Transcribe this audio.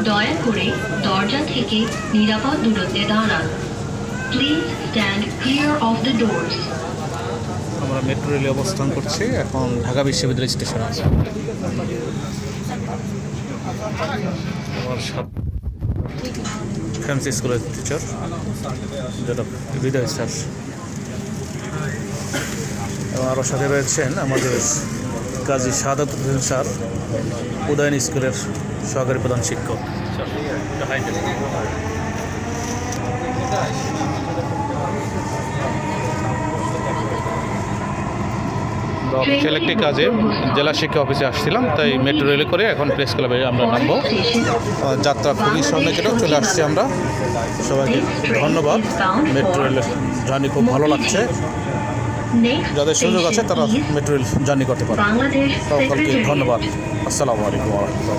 দয়া করে দরজা থেকে নিরাপদ দূরত্বে দাঁড়ান। Please stand clear of the doors. আমরা মেট্রো রেলে অবস্থান করছি, এখন ঢাকা বিশ্ববিদ্যালয় স্টেশন আছে। আমার ফ্যান্সি স্কুলের টিচার যেটা হৃদয় স্যার, এবং আরও সাথে রয়েছেন আমাদের কাজী শাহাদাত হোসেন স্যার, উদয়ন স্কুলের সহকারী প্রধান শিক্ষক। অফিসিয়াল একটি কাজে জেলা শিক্ষা অফিসে আসছিলাম, তাই মেট্রো রেলে করে এখন প্রেস ক্লাবে আমরা নামবো। যাত্রা খুবই সন্দেহেও চলে আসছি আমরা। সবাইকে ধন্যবাদ। মেট্রো রেলের জার্নি খুব ভালো লাগছে। যাদের সুযোগ আছে তারা মেট্রো রেল জার্নি করতে পারে। সকলকে ধন্যবাদ। আসসালামু আলাইকুম ওয়া রাহমাতুল্লাহ।